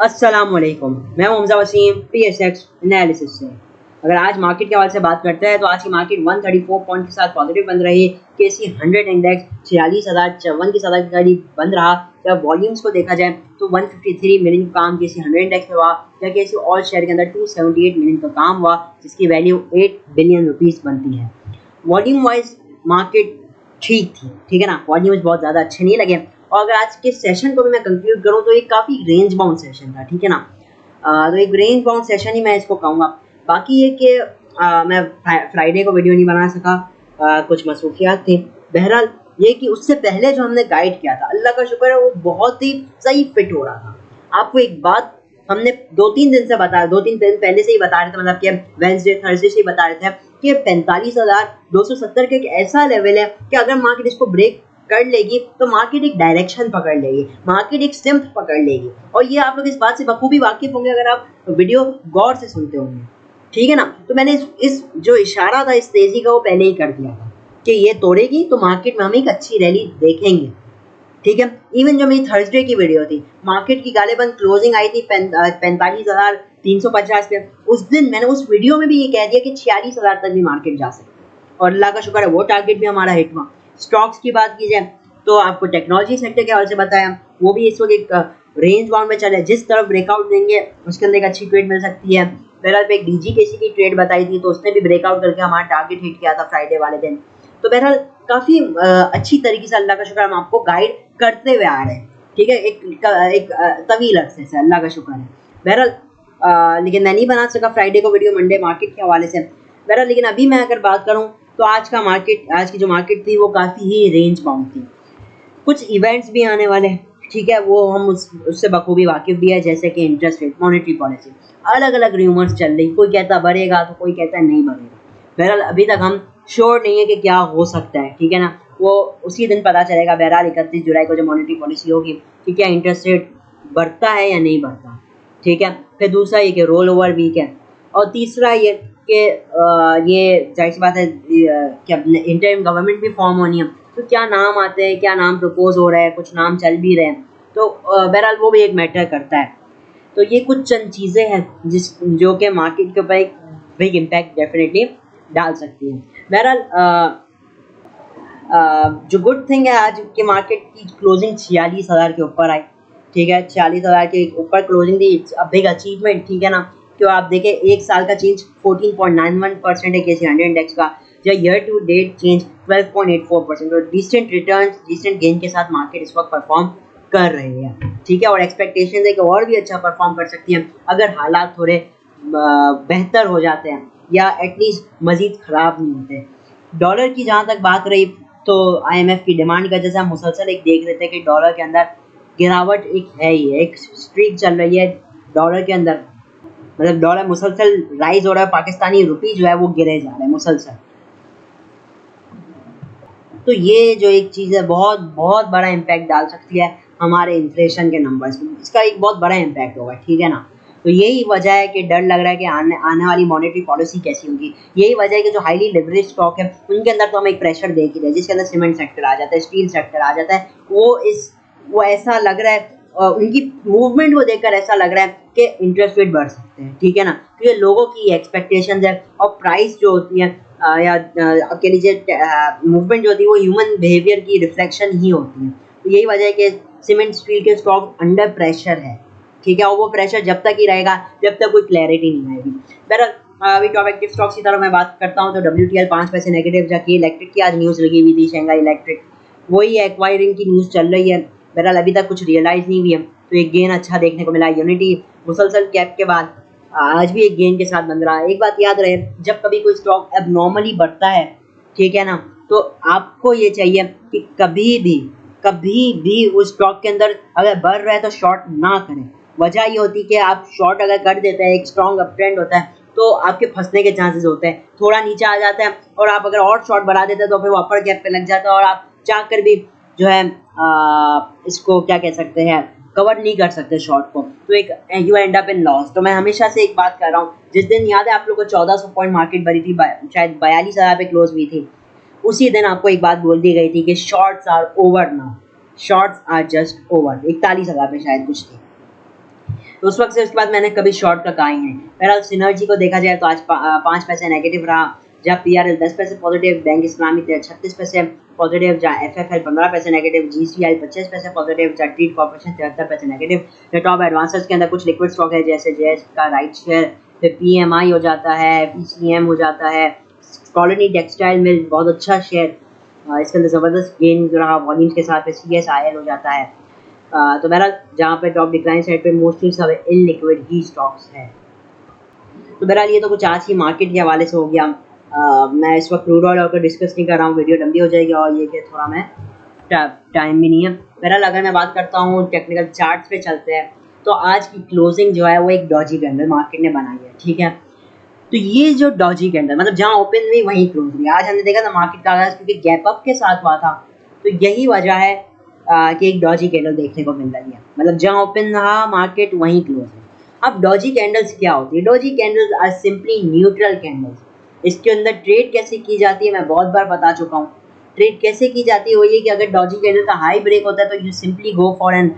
अस्सलामुअलैकुम, मैं हूं हमजा वसीम पीएसएक्स एनालिसिस से। अगर आज मार्केट के हवाले से बात करते हैं तो आज की मार्केट 134 पॉइंट के साथ पॉजिटिव बन रही। केसी 100 इंडेक्स 46,054 की सतह के करीब बंद रहा। जब वॉल्यूम्स को देखा जाए तो 153 मिलियन का काम केसी 100 इंडेक्स में हुआ, या केसी ऑल शेयर के अंदर 278 मिलियन का काम हुआ, जिसकी वैल्यू 8 बिलियन रुपीस बनती है। वॉल्यूम वाइज मार्केट ठीक थी, ठीक है ना, वॉल्यूम्स बहुत ज़्यादा अच्छे नहीं लगे। और अगर आज के सेशन को भी मैं कंक्लूड करूं तो ये काफ़ी रेंज बाउंड सेशन था, ठीक है ना। तो एक रेंज बाउंड सेशन ही मैं इसको कहूँगा। बाकी ये कि मैं फ्राइडे को वीडियो नहीं बना सका, कुछ मसरूफियात थी। बहरहाल ये कि उससे पहले जो हमने गाइड किया था, अल्लाह का शुक्र है वो बहुत ही सही फिट हो रहा था। आपको एक बात हमने 2-3 दिन से बताया, 2-3 दिन पहले से ही बता रहे थे, मतलब कि वेंसडे थर्सडे से ही बता रहे थे कि 45,270 का एक ऐसा लेवल है कि अगर मार्केट इसको ब्रेक कर लेगी तो मार्केट एक डायरेक्शन पकड़ लेगी, मार्केट एक सिम्थ पकड़ लेगी। और ये आप लोग इस बात से बखूबी वाकिफ होंगे अगर आप वीडियो गौर से सुनते होंगे, ठीक है ना। तो मैंने इस जो इशारा था इस तेजी का वो पहले ही कर दिया था कि ये तोड़ेगी तो मार्केट में हम एक अच्छी रैली देखेंगे, ठीक है। इवन जो मेरी थर्सडे की वीडियो थी, मार्केट की गालिबन क्लोजिंग आई थी 45,350 पे। उस दिन मैंने उस वीडियो में भी ये कह दिया कि 46,000 तक भी मार्केट जा सकती है, और अल्लाह का शुक्र है वो टारगेट भी हमारा हिट हुआ। स्टॉक्स की बात की जाए तो आपको टेक्नोलॉजी सेक्टर के हवाले से बताया, वो भी इस वक्त एक रेंज बाउंड में चले, जिस तरफ ब्रेकआउट देंगे उसके अंदर एक अच्छी ट्रेड मिल सकती है। बहरहाल पे एक डीजीकेसी की ट्रेड बताई थी तो उसने भी ब्रेकआउट करके हमारा टारगेट हिट किया था फ्राइडे वाले दिन। तो बहरहाल काफ़ी अच्छी तरीके से अल्लाह का शुक्र हम आपको गाइड करते हुए आ रहे हैं, ठीक है, एक तवील अरसे से, अल्लाह का शुक्र है। बहरहाल लेकिन मैं नहीं बना सका फ्राइडे को वीडियो मंडे मार्केट के हवाले से। बहरहाल लेकिन अभी मैं अगर बात करूँ तो आज की जो मार्केट थी वो काफ़ी ही रेंज बाउंड थी। कुछ इवेंट्स भी आने वाले हैं, ठीक है, वो हम उससे बखूबी वाकिफ भी है, जैसे कि इंटरेस्ट रेट, मॉनेटरी पॉलिसी। अलग अलग रूमर्स चल रही, कोई कहता बढ़ेगा तो कोई कहता है नहीं बढ़ेगा। बहरहाल अभी तक हम श्योर नहीं है कि क्या हो सकता है, ठीक है ना, वो उसी दिन पता चलेगा। बहरहाल 31 जुलाई को जो मॉनेटरी पॉलिसी होगी कि क्या इंटरेस्ट रेट बढ़ता है या नहीं बढ़ता, ठीक है। फिर दूसरा ये कि रोल ओवर वीक है, और तीसरा ये कि ये जाहिर सी बात है क्या इंटरिम गवर्नमेंट भी फॉर्म होनी है, तो क्या नाम आते हैं, क्या नाम प्रपोज हो रहा है, कुछ नाम चल भी रहे हैं, तो बहरहाल वो भी एक मैटर करता है। तो ये कुछ चंद चीज़ें हैं जो कि मार्केट के ऊपर एक बिग इम्पैक्ट डेफिनेटली डाल सकती हैं। बहरहाल जो गुड थिंग है, आज के मार्केट की क्लोजिंग 46,000 के ऊपर आई, ठीक है, 46,000 के ऊपर closing the, it's a big achievement, ठीक है ना। क्यों आप देखें एक साल का चेंज 14.91% है केसी 100 इंडेक्स का, या ईयर टू डेट चेंज 12.84%, और डिसेंट रिटर्न्स, डिसेंट गेन के साथ मार्केट इस वक्त परफॉर्म कर रही है, ठीक है। और एक्सपेक्टेशन है कि और भी अच्छा परफॉर्म कर सकती है अगर हालात थोड़े बेहतर हो जाते हैं, या एटलीस्ट मज़ीद ख़राब नहीं होते। डॉलर की जहाँ तक बात रही तो आईएमएफ की डिमांड का जैसे हम मुसलसल एक देख रहे थे कि डॉलर के अंदर गिरावट एक है ही है, एक स्ट्रीक चल रही है डॉलर के अंदर, मतलब डॉलर मुसलसल राइज हो रहा है, पाकिस्तानी रुपी जो है वो गिरे जा रहे हैं मुसलसल। तो ये जो एक चीज़ है बहुत बहुत बड़ा इम्पैक्ट डाल सकती है हमारे इन्फ्लेशन के नंबर्स में, इसका एक बहुत बड़ा इम्पैक्ट होगा, ठीक है ना। तो यही वजह है कि डर लग रहा है कि आने वाली मॉनेटरी पॉलिसी कैसी होगी। यही वजह है कि जो हाईली लिवरेज स्टॉक है उनके अंदर तो हम एक प्रेशर देख ही रहे हैं, जिसके अंदर सीमेंट सेक्टर आ जाता है, स्टील सेक्टर आ जाता है, वो ऐसा लग रहा है, उनकी मूवमेंट को देखकर ऐसा लग रहा है कि इंटरेस्ट रेट बढ़ सकते हैं, ठीक है ना। तो ये लोगों की एक्सपेक्टेशंस है, और प्राइस जो होती है या कह लीजिए मूवमेंट जो होती है वो ह्यूमन बिहेवियर की रिफ्लेक्शन ही होती है। तो यही वजह है कि सीमेंट स्टील के स्टॉक अंडर प्रेशर है, ठीक है, और वो प्रेशर जब तक ही रहेगा जब तक कोई क्लैरिटी नहीं आएगी। बहरहाल अभी टॉप एक्टिव स्टॉक्स की तरफ मैं बात करता हूँ तो WTL 5 पैसे नेगेटिव जाके, इलेक्ट्रिक की आज न्यूज़ लगी हुई थी, शंघाई इलेक्ट्रिक, वही एक्वायरिंग की न्यूज़ चल रही है। बहरहाल अभी तक कुछ रियलाइज़ नहीं हुई है, तो एक गेन अच्छा देखने को मिला। यूनिटी मुसलसल कैप के बाद आज भी एक गेन के साथ बन रहा है। एक बात याद रहे, जब कभी कोई स्टॉक एबनॉर्मली बढ़ता है, ठीक है ना, तो आपको ये चाहिए कि कभी भी उस स्टॉक के अंदर अगर बढ़ रहा है तो शॉर्ट ना करें। वजह ये होती है कि आप शॉर्ट अगर कर देते हैं, एक स्ट्रॉन्ग अप ट्रेंड होता है तो आपके फंसने के चांसेस होते हैं, थोड़ा नीचे आ जाता है और आप अगर और शॉर्ट बढ़ा देते हैं तो फिर वो अपर गैप पे लग जाता है और आप चाह कर भी जो है इसको क्या कह सकते हैं, कवर नहीं कर सकते शॉर्ट को, तो एक you and up in loss. तो मैं हमेशा से एक बात कर रहा हूँ, जिस दिन याद है आप लोगों को 1400 पॉइंट मार्केट भरी थी, शायद 42,000 पे क्लोज हुई थी, उसी दिन आपको एक बात बोल दी गई थी कि shorts are over now, shorts are just over, 41,000 पे शायद कुछ थी। तो उस वक्त से उसके बाद मैंने कभी शॉर्ट का कहा ही नहीं। बहरहाल सिनर्जी को देखा जाए तो आज 5 पैसे नेगेटिव रहा, जहाँ पीआरएल 10 पैसे पॉजिटिव, बैंक इस्लामी 36 पैसे पॉजिटिव, जहाँ एफएफएल 15 पैसे नेगेटिव, जीसीआई 25 पैसे पॉजिटिव, जहाँ ट्रीट कॉर्पोरेशन 73 पैसे नेगेटिव। जो टॉप एडवांसर्स के अंदर कुछ लिक्विड स्टॉक है जैसे जेएस का राइट शेयर, फिर पीएमआई हो जाता है, पीसीएम हो जाता है, कॉलोनी टेक्सटाइल मिल बहुत अच्छा शेयर, इसके अंदर ज़बरदस्त गेन रहा वॉल्यूम्स के साथ, फिर सीएसआईएल हो जाता है। तो बहरहाल जहाँ पे टॉप डिक्लाइन साइड पे मोस्टली सब इनलिक्विड ही स्टॉक्स है। तो बहरहाल ये तो कुछ आज की मार्केट के हवाले से हो गया। मैं इस वक्त क्रूड ऑयल का डिस्कस नहीं कर रहा हूँ, वीडियो लंबी हो जाएगी और ये कि थोड़ा मैं टाइम भी नहीं है। बहरहाल अगर मैं बात करता हूँ टेक्निकल चार्ट्स पे चलते हैं, तो आज की क्लोजिंग जो है वो एक डॉजी कैंडल मार्केट ने बनाई है, ठीक है। तो ये जो डॉजी कैंडल मतलब जहाँ ओपन हुई वहीं क्लोज हुई। आज हमने देखा था मार्केट का आगाज क्योंकि गैप अप के साथ हुआ था, तो यही वजह है कि एक डॉजी कैंडल देखने को मिल रही है। मतलब जहाँ ओपन रहा मार्केट वहीं क्लोज है। अब डॉजी कैंडल्स क्या होती है? Doji candles are simply neutral candles. इसके अंदर ट्रेड कैसे की जाती है मैं बहुत बार बता चुका हूँ। ट्रेड कैसे की जाती है वो ये कि अगर डॉजी कैंडल का हाई ब्रेक होता है तो you simply go for an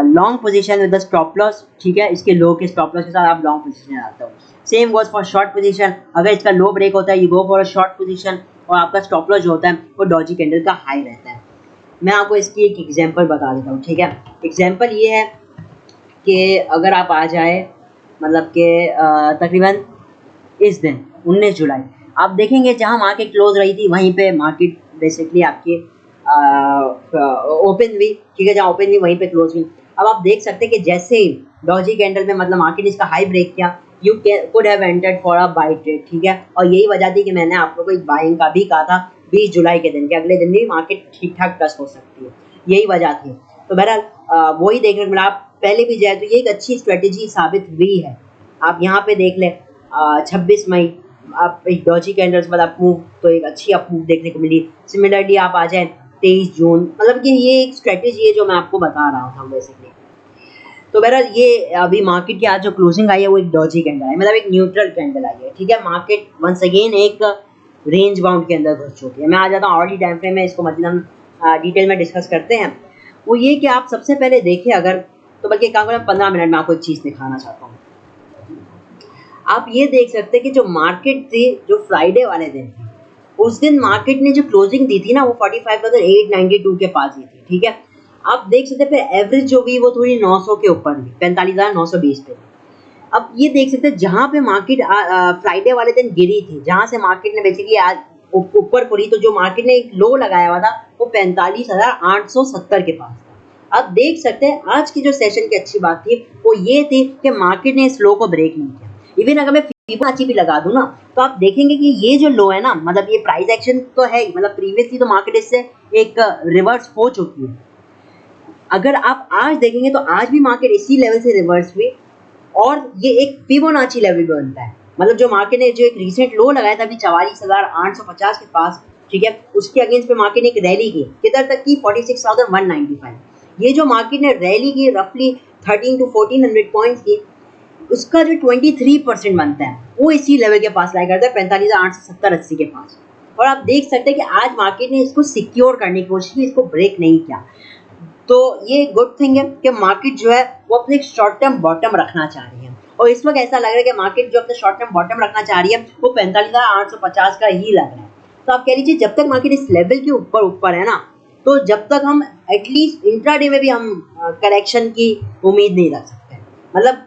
long position with the stop loss, ठीक है। इसके लो के स्टॉप लॉस के साथ आप लॉन्ग पोजीशन में आते हो। Same goes for short position, अगर इसका लो ब्रेक होता है you go for a short position और आपका स्टॉप लॉस जो होता है वो डॉजी कैंडल का हाई रहता है। मैं आपको इसकी एक एग्जांपल बता देता हूँ, ठीक है। एग्जांपल ये है कि अगर आप आ जाए मतलब कि तकरीबन इस दिन 19 जुलाई आप देखेंगे जहाँ मार्केट क्लोज रही थी वहीं पे मार्केट बेसिकली आपकी ओपन हुई, ठीक है। जहाँ ओपन हुई वहीं पे क्लोज हुई। अब आप देख सकते हैं कि जैसे ही डॉजी कैंडल में मतलब मार्केट इसका हाई ब्रेक किया, you could have entered for a by trade, ठीक है। और यही वजह थी कि मैंने आप लोगों को एक बाइंग का भी कहा था 20 जुलाई के दिन के अगले दिन भी मार्केट ठीक ठाक टच हो सकती है, यही वजह थी। तो बहरहाल वही देखने को मिला। आप पहले भी जाए तो ये एक अच्छी स्ट्रेटेजी साबित हुई है। आप यहाँ पे देख लें 26 मई आप एक डॉजी कैंडल्स वाला मूव तो एक अच्छी अप मूव देखने को मिली। सिमिलरली आप आ जाए 23 जून, मतलब कि ये एक स्ट्रेटेजी है जो मैं आपको बता रहा था बेसिकली। तो बहरहाल ये अभी मार्केट की आज जो क्लोजिंग आई है वो एक डॉजी कैंडल है, मतलब एक न्यूट्रल कैंडल आई है, ठीक है। मार्केट वंस अगेन एक रेंज बाउंड के अंदर घुस चुकी है। मैं आ जाता हूँ ऑलरेडी टाइम फ्रेम में, इसको मतलब डिटेल में डिस्कस करते हैं। वो ये कि आप सबसे पहले देखें अगर तो बल्कि काम करें 15 मिनट में आपको एक चीज़ दिखाना चाहता हूँ। आप ये देख सकते हैं कि जो मार्केट थी जो फ्राइडे वाले दिन थी उस दिन मार्केट ने जो क्लोजिंग दी थी ना वो 45,892 के पास ही थी, ठीक है। आप देख सकते हैं फिर एवरेज जो भी वो थोड़ी 900 के ऊपर थी, 45,920 पे। अब ये देख सकते हैं जहाँ पे मार्केट फ्राइडे वाले दिन गिरी थी, जहाँ से मार्केट ने बेसिकली आज ऊपर खुली, तो जो मार्केट ने एक लो लगाया हुआ था वो 45,870 के पास था। अब देख सकते हैं आज की जो सेशन की अच्छी बात थी वो ये थी कि मार्केट ने इस लो को ब्रेक नहीं किया। इवन अगर मैं फिबोनाची भी लगा दूं ना तो आप देखेंगे कि ये जो लो है ना, मतलब ये प्राइस एक्शन तो है, मतलब प्रीवियसली तो मार्केट इससे एक रिवर्स हो चुकी है। अगर आप आज देखेंगे तो आज भी मार्केट इसी लेवल से रिवर्स हुई और ये एक फिबोनाची लेवल बनता है। मतलब जो मार्केट ने जो एक रिसेंट लो लगाया था अभी 44,850 के पास, ठीक है, उसके अगेंस्ट पे मार्केट ने एक रैली की, किधर तक की 46,195। ये जो मार्केट ने रैली की रफली 13 to 1400 पॉइंट्स की, उसका जो 23% बनता है वो इसी लेवल के पास लाई करता है 45,870-80 के पास। और आप देख सकते हैं कि आज मार्केट ने इसको सिक्योर करने की कोशिश की, इसको ब्रेक नहीं किया। तो ये गुड थिंग है कि मार्केट जो है वो अपने शॉर्ट टर्म बॉटम रखना चाह रही है और इस वक्त ऐसा लग रहा है कि मार्केट जो अपने शॉर्ट टर्म बॉटम रखना चाह रही है वो 45,850 का ही लग रहा है। तो आप कह लीजिए जब तक मार्केट इस लेवल के ऊपर है ना, तो जब तक हम एटलीस्ट इंट्राडे में भी हम करेक्शन की उम्मीद नहीं रख सकते। मतलब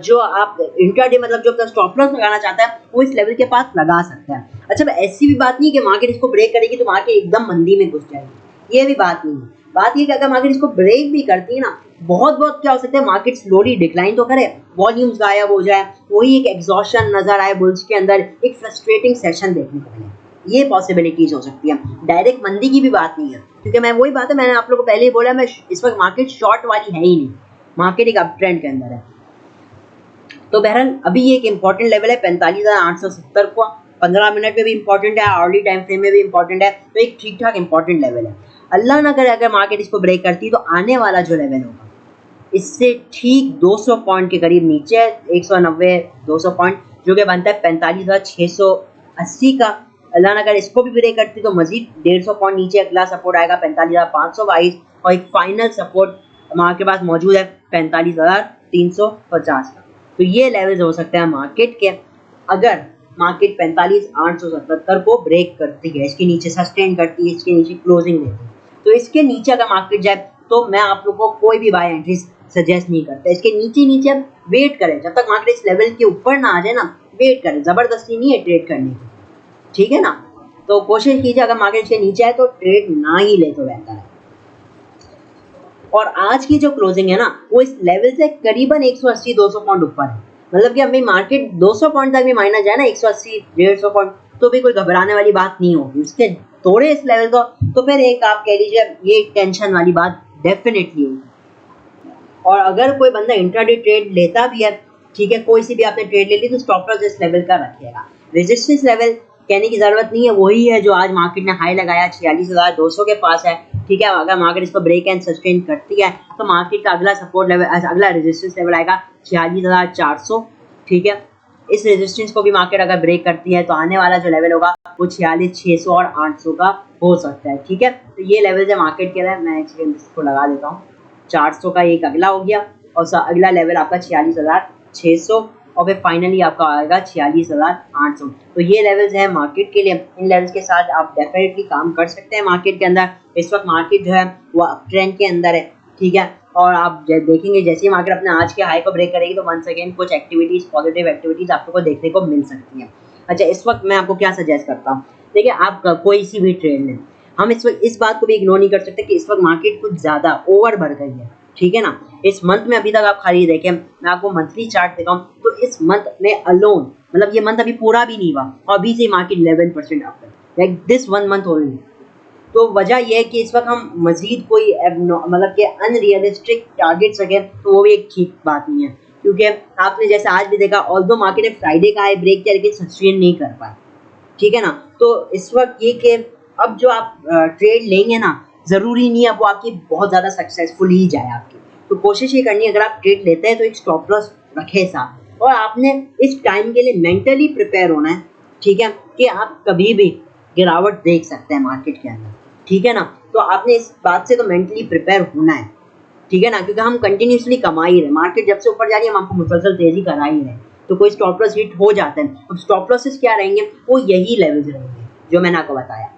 जो आप इंट्राडे मतलब जो अपना स्टॉप लॉस लगाना चाहता है वो इस लेवल के पास लगा सकता है। अच्छा, ऐसी भी बात नहीं कि मार्केट इसको ब्रेक करेगी तो मार्केट एकदम मंदी में घुस जाएगी, ये भी बात नहीं है। बात ये कि अगर मार्केट इसको ब्रेक भी करती है ना, बहुत क्या हो सकता है, मार्केट स्लोली डिक्लाइन तो करे, वॉल्यूम्स गायब हो जाए, वही एक एग्जॉशन नजर आए बुल्स के अंदर, एक फ्रस्ट्रेटिंग सेशन देखने को मिले, ये पॉसिबिलिटीज हो सकती है। डायरेक्ट मंदी की भी बात नहीं है, क्योंकि मैं वही बात है मैंने आप लोगों को पहले ही बोला, मैं इस वक्त मार्केट शॉर्ट वाली है ही नहीं, मार्केट एक अप ट्रेंड के अंदर है। तो बहरहाल अभी ये एक इंपॉर्टेंट लेवल है 45,870 को 15 मिनट में भी इंपॉर्टेंट है, आवर्ली टाइम फ्रेम में भी इंपॉर्टेंट है, तो एक ठीक ठाक इंपॉर्टेंट लेवल है। अल्लाह ना करे अगर मार्केट इसको ब्रेक करती तो आने वाला जो लेवल होगा इससे ठीक 200 पॉइंट के करीब नीचे है, 190-200 पॉइंट, जो कि बनता है 45,680 का। अल्लाह ना करे इसको भी ब्रेक करती तो मजीद 150 पॉइंट नीचे अगला सपोर्ट आएगा 45,522 और एक फाइनल सपोर्ट हमारे पास मौजूद है 45,000 350 का। तो ये लेवल्स हो सकते हैं मार्केट के, अगर मार्केट 45,877 को ब्रेक करती है, इसके नीचे सस्टेन करती है, इसके नीचे क्लोजिंग लेती है। तो इसके नीचे अगर मार्केट जाए तो मैं आप लोगों को कोई भी बाय एंट्री सजेस्ट नहीं करता। इसके नीचे अब वेट करें, जब तक मार्केट इस लेवल के ऊपर ना आ जाए ना, वेट करें, जबरदस्ती नहीं है ट्रेड करने की, ठीक है ना। तो कोशिश कीजिए अगर मार्केट के नीचे आए तो ट्रेड ना ही ले तो बेहतर है। और आज की जो क्लोजिंग है ना, वो इस लेवल से करीबन 180-200 पॉइंट ऊपर है। मतलब कि अभी मार्केट 200 पॉइंट तक भी माइनस जाए ना, 180-150 पॉइंट, तो भी कोई घबराने वाली बात नहीं होगी। उसके तोड़े इस लेवल को तो फिर एक आप कह लीजिए ये टेंशन वाली बात डेफिनेटली होगी। और अगर कोई बंदा इंट्राडे ट्रेड लेता भी है, ठीक है, कोई सी भी आपने ट्रेड ले ली, तो स्टॉप लॉस इस लेवल का रखिएगा। रेजिस्टेंस लेवल कहने की जरूरत नहीं है, वही है जो आज मार्केट ने हाई लगाया 46,200 के पास है, ठीक है। अगर मार्केट इसको ब्रेक एंड सस्टेन करती है तो मार्केट का अगला सपोर्ट लेवल, अगला रेजिस्टेंस लेवल आएगा 46,400, ठीक है। इस रेजिस्टेंस को भी मार्केट अगर ब्रेक करती है तो आने वाला जो लेवल होगा वो 46,600 और 800 का हो सकता है, ठीक है। तो ये लेवल है मार्केट के लिए। मैं एक सेकंड इसको लगा देता हूँ। 400 का एक अगला हो गया और अगला लेवल आपका 46,600 और फिर फाइनली आपका आएगा 46,800। तो ये लेवल्स हैं मार्केट के लिए। इन लेवल्स के साथ आप डेफिनेटली काम कर सकते हैं मार्केट के अंदर। इस वक्त मार्केट जो है वो अप ट्रेंड के अंदर है, ठीक है। और आप देखेंगे जैसे ही मार्केट अपने आज के हाई को ब्रेक करेगी तो वंस अगेन कुछ एक्टिविटीज, पॉजिटिव एक्टिविटीज आपको देखने को मिल सकती है। अच्छा, इस वक्त मैं आपको क्या सजेस्ट करता हूँ, देखिए आप कोई सी भी ट्रेड लें, हम इस वक्त इस बात को भी इग्नोर नहीं कर सकते कि इस वक्त मार्केट कुछ ज़्यादा ओवर बढ़ गई है, ठीक है ना। इस मंथ में अभी तक आप खाली देखें, मैं आपको मंथली चार्ट दिखाऊं तो इस मंथ में अलोन, मतलब ये मंथ अभी पूरा भी नहीं हुआ और अभी से मार्केट 11% अप है, लाइक दिस 1 मंथ ओनली। तो वजह यह है कि इस वक्त हम मजीद कोई मतलब कि अनरियलिस्टिक टारगेट सकें तो वो भी एक ठीक बात नहीं है, क्योंकि आपने जैसे आज भी देखा, ऑल्दो मार्केट ने फ्राइडे का हाई ब्रेक किया लेकिन सस्टेन नहीं कर पाए, ठीक है ना। तो इस वक्त ये कि अब जो आप ट्रेड लेंगे ना, ज़रूरी नहीं है वो आपकी बहुत ज़्यादा सक्सेसफुल ही जाए आपकी। तो कोशिश ये करनी है अगर आप ट्रेड लेते हैं तो एक स्टॉप लॉस रखें साथ, और आपने इस टाइम के लिए मेंटली प्रिपेयर होना है, ठीक है, कि आप कभी भी गिरावट देख सकते हैं मार्केट के अंदर, ठीक है ना। तो आपने इस बात से तो मेंटली प्रिपेयर होना है, ठीक है ना, क्योंकि हम कंटिन्यूसली कमा ही रहे, मार्केट जब से ऊपर जा रही है हम आपको मुसलसल तेजी करा ही रहे। तो कोई स्टॉप लॉस हिट हो जाता है, अब स्टॉप लॉसेस क्या रहेंगे, वो यही लेवल्स रहेंगे जो मैंने आपको बताया।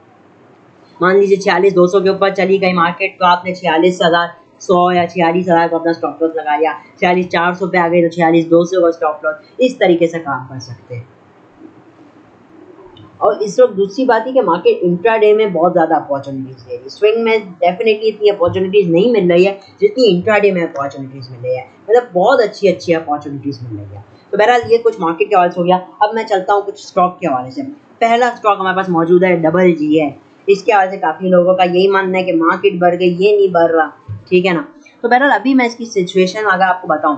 मान लीजिए 46,200 के ऊपर चली गई मार्केट तो आपने 46,100 या 46,000 को अपना स्टॉप लॉस लगा लिया, 46,400 पे आ गई तो 46,200 का स्टॉप लॉस, इस तरीके से काम कर सकते हैं। और इस वक्त दूसरी बात है कि मार्केट इंट्राडे में बहुत ज़्यादा अपॉर्चुनिटीज़ दे रही है। स्विंग में डेफिनेटली इतनी अपॉर्चुनिटीज़ नहीं मिल रही है जितनी इंट्राडे में अपॉर्चुनिटीज़ मिल रही है, मतलब बहुत अच्छी अच्छी अपॉर्चुनिटीज़ मिल रही है। तो बहरहाल ये कुछ मार्केट के हवाले से हो गया। अब मैं चलता हूँ कुछ स्टॉक के हवाले से। पहला स्टॉक हमारे पास मौजूद है डबल जी है। इसके हवाले से काफ़ी लोगों का यही मानना है कि मार्केट बढ़ गई, ये नहीं बढ़ रहा, ठीक है ना। तो बहरहाल अभी मैं इसकी सिचुएशन अगर आपको बताऊँ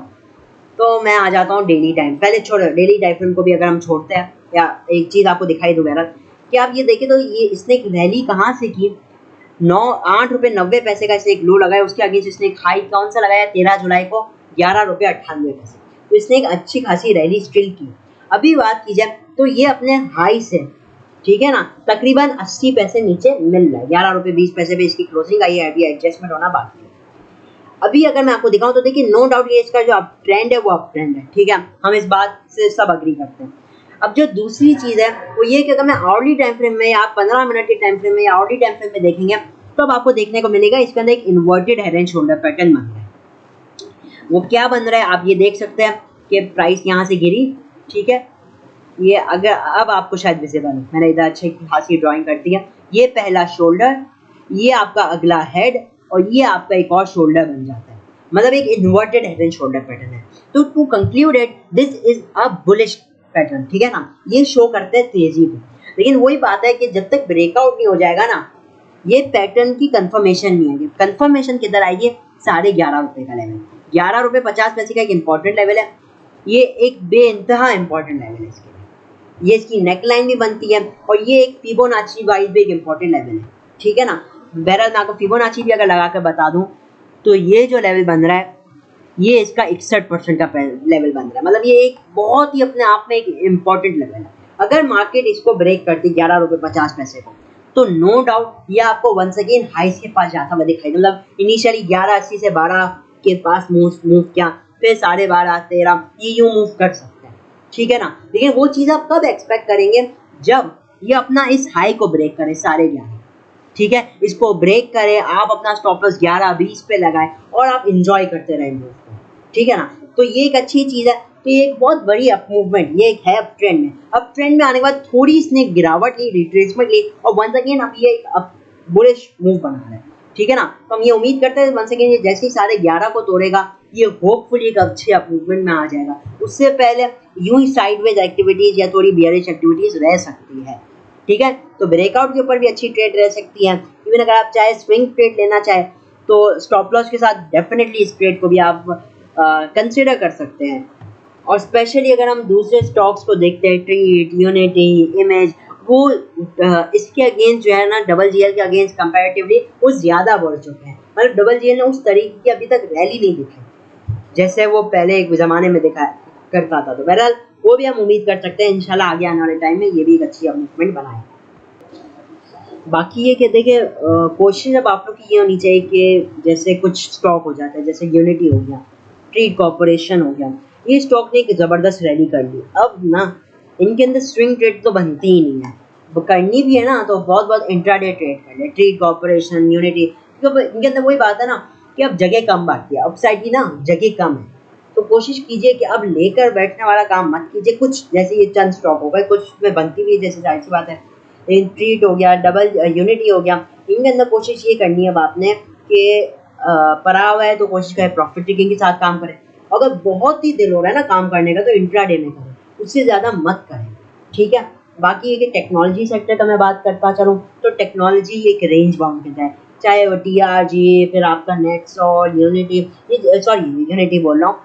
तो मैं आ जाता हूँ डेली टाइम, पहले छोड़ो डेली टाइम फ्रेम को भी अगर हम छोड़ते हैं, या एक चीज़ आपको दिखाई दो बहरहाल कि आप ये देखें तो ये इसने एक रैली कहाँ से की, 8 रुपये 90 पैसे का इसने एक लो लगाया, उसके आगे इसने एक हाई कौन सा लगाया 13 जुलाई को 11 रुपये 98 पैसे। तो इसने एक अच्छी खासी रैली स्टिल की। अभी बात की जाए तो ये अपने हाई से, ठीक है ना, तकरीबन 80 पैसे नीचे मिल रहा है, 11 रुपये 20 पैसे पे इसकी क्लोजिंग आई है, अभी एडजस्टमेंट होना बाकी है। अभी अगर मैं आपको दिखाऊं तो देखिए नो डाउट ये इसका जो अप ट्रेंड है वो अप ट्रेंड है, ठीक है, हम इस बात से सब अग्री करते हैं। अब जो दूसरी चीज़ है वो ये कि अगर मैं आवर्ली टाइम फ्रेम में या 15 मिनट के टाइम फ्रेम में या आवर्ली टाइम फ्रेम में देखेंगे तो अब आपको देखने को मिलेगा इसके अंदर एक inverted head and shoulder pattern बन रहा है। वो क्या बन रहा है आप ये देख सकते हैं कि प्राइस यहाँ से गिरी, ठीक है, ये अगर अब आपको शायद विजिबल है, मैंने इधर अच्छी खासी ड्राइंग कर दी है। ये पहला शोल्डर, ये आपका अगला हेड और ये आपका एक और शोल्डर बन जाता है, मतलब एक inverted head and shoulder pattern है। तो to concluded this is a bullish pattern, ठीक है ना, ये शो करते हैं तेजी में। लेकिन वही बात है कि जब तक ब्रेकआउट नहीं हो जाएगा ना, ये पैटर्न की कंफर्मेशन नहीं आएगी। कंफर्मेशन किधर आएगी, 11.5 रुपये का लेवल, 11 रुपये 50 पैसे का एक इंपॉर्टेंट लेवल है, ये एक बेइंतहा इंपॉर्टेंट लेवल है इसके लिए। ये इसकी नेकलाइन भी बनती है और ये एक फिबोनाची वाइज भी एक इंपॉर्टेंट लेवल है, ठीक है ना। बहरहाल मैं आपको फिबोनाची भी अगर लगा कर बता दूं तो ये जो लेवल बन रहा है ये इसका 61% का लेवल बन रहा है, मतलब ये एक बहुत ही अपने आप में एक इम्पॉर्टेंट लेवल है। अगर मार्केट इसको ब्रेक करती 11 रुपये 50 पैसे को तो नो डाउट ये आपको वंस अगेन हाइस के पास जाता हुआ दिखाई, मतलब इनिशियली 11.80 से 12 के पास मूव किया, फिर 12.5-13 ये यूं मूव कर सकते हैं, ठीक है ना। लेकिन वो चीज़ आप कब एक्सपेक्ट करेंगे, जब ये अपना इस हाई को ब्रेक करे 11.5, ठीक है, इसको ब्रेक करे, आप अपना स्टॉप लॉस 11-20 पे लगाए और आप इंजॉय करते रहें मूव को, ठीक है ना। तो ये एक अच्छी चीज़ है। तो ये एक बहुत बड़ी अप मूवमेंट, ये एक है अप ट्रेंड में। अप ट्रेंड में आने के बाद थोड़ी इसने गिरावट ली, रिट्रेसमेंट ली और वंस अगेन अब ये एक बुलिश मूव बना रहा है, ठीक है ना। तो हम ये उम्मीद करते हैं वंस अगेन ये जैसे ही 11.5 को तोड़ेगा, ये होपफुली एक अच्छे अप मूवमेंट में आ जाएगा। उससे पहले यूं ही साइडवेज एक्टिविटीज या थोड़ी बियरिश एक्टिविटीज रह सकती है, ठीक है। तो ब्रेकआउट के ऊपर भी अच्छी ट्रेड रह सकती है। इवन अगर आप चाहे स्विंग ट्रेड लेना चाहे तो स्टॉप लॉस के साथ डेफिनेटली इस ट्रेड को भी आप कंसिडर कर सकते हैं। और स्पेशली अगर हम दूसरे स्टॉक्स को देखते हैं, ट्रीट, यूनिटी, इमेज, वो इसके अगेंस्ट जो है ना डबल जीएल के अगेंस्ट कंपैरेटिवली वो ज़्यादा बढ़ चुके हैं। मतलब डबल जीएल ने उस तरीके की अभी तक रैली नहीं दिखी जैसे वो पहले एक ज़माने में दिखा करता था। तो बहरहाल वो भी हम उम्मीद कर सकते हैं इंशाल्लाह आगे आने वाले टाइम में ये भी एक अच्छी मूवमेंट बनाए। बाकी ये कि देखिए कोशिश अब आप लोग की ये होनी चाहिए कि जैसे कुछ स्टॉक हो जाता है, जैसे यूनिटी हो गया, ट्रीट कॉर्पोरेशन हो गया, ये स्टॉक ने एक ज़बरदस्त रैली कर ली। अब ना इनके अंदर स्विंग ट्रेड तो बनती ही नहीं है, करनी भी है ना तो बहुत इंट्राडे ट्रेड कर ले, ट्रीट कॉर्पोरेशन, यूनिटी, तो इनके अंदर वही बात है ना कि अब जगह कम बाकी है, अपसाइड की ना जगह कम है। तो कोशिश कीजिए कि अब लेकर बैठने वाला काम मत कीजिए। कुछ जैसे ये चंद स्टॉक हो गए, कुछ में बनती भी है, जैसे जाहिर सी बात है ट्रीट हो गया, डबल यूनिटी हो गया, इनके अंदर कोशिश ये करनी है अब आपने कि पड़ा हुआ है तो कोशिश करें प्रॉफिट टेकिंग के साथ काम करें। अगर बहुत ही दिल हो रहा है ना काम करने का तो इंट्राडे में करें, उससे ज़्यादा मत करें, ठीक है। बाकी ये कि टेक्नोलॉजी सेक्टर का मैं बात करता चलूँ तो टेक्नोलॉजी एक रेंज बाउंड के है, चाहे वो TRG, फिर आपका नेटसॉल, यूनिटी, यूनिटी बोल रहा हूँ,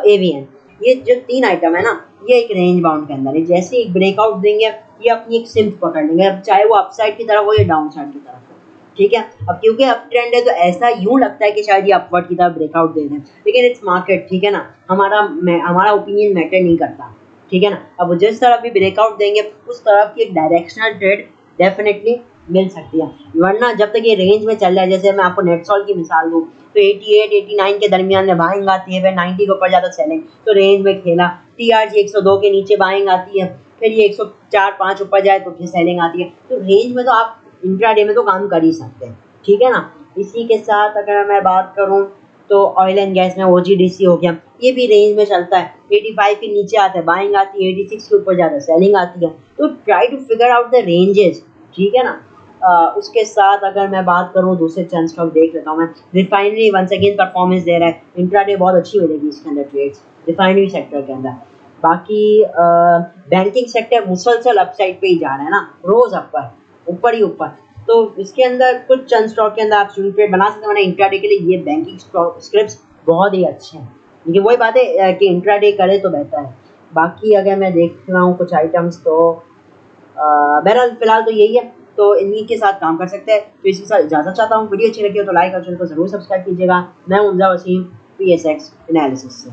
AVN, ये जो 3 आइटम है ना ये एक रेंज बाउंड के अंदर है। जैसे एक ब्रेकआउट देंगे ये अपनी एक सिम्थ पकड़ लेंगे, अब चाहे वो अपसाइड की तरफ हो या डाउन साइड की तरफ हो, ठीक है। अब क्योंकि अप ट्रेंड है तो ऐसा यूं लगता है कि शायद ये अपवर्ड की तरफ ब्रेकआउट दे दें, लेकिन इट्स मार्केट, ठीक है ना, हमारा ओपिनियन मैटर नहीं करता, ठीक है ना। अब जिस तरफ भी ब्रेकआउट देंगे उस तरफ की एक डायरेक्शनल ट्रेड डेफिनेटली मिल सकती है, वरना जब तक ये रेंज में चल रहा है, जैसे मैं आपको नेटसॉल की मिसाल दूँ तो 88-89 के दरमियान में बाइंग आती है, फिर 90 के ऊपर जाता सेलिंग, तो रेंज में खेला। TRG 102 के नीचे बाइंग आती है, फिर ये 104-5 ऊपर जाए तो फिर सेलिंग आती है। तो रेंज में तो आप इंट्राडे में तो काम कर ही सकते हैं, ठीक है ना। इसी के साथ अगर मैं बात करूँ तो ऑयल एंड गैस में OGDC हो गया, ये भी रेंज में चलता है, 85 के नीचे आता है बाइंग आती है, 86 के ऊपर जाता है सेलिंग आती है। तो try to figure out the ranges, ठीक है ना। उसके साथ अगर मैं बात करूँ दूसरे चंद स्टॉक देख लेता हूँ मैं। रिफाइनरी वंस अगेन परफॉर्मेंस दे रहा है, इंट्राडे बहुत अच्छी मिलेगी इसके अंदर ट्रेड्स रिफाइनरी सेक्टर के अंदर। बाकी बैंकिंग सेक्टर मुसलसल अपसाइड पे ही जा रहा है ना, रोज ऊपर ही ऊपर। तो इसके अंदर कुछ चंद स्टॉक के अंदर आप स्विंग ट्रेड बना सकते हैं, वरना इंट्राडे के लिए ये बैंकिंग स्क्रिप्ट्स बहुत ही अच्छे हैं, लेकिन वही बात है कि इंट्राडे करे तो बेहतर है। बाकी अगर मैं देख रहा हूँ कुछ आइटम्स तो बहरहाल फिलहाल तो यही है, तो इन्हीं के साथ काम कर सकते हैं। तो इसी के साथ इजाज़त चाहता हूँ। वीडियो अच्छी लगी हो तो लाइक और चैनल को जरूर सब्सक्राइब कीजिएगा। मैं हूं हमजा वसीम PSX एनालिसिस से।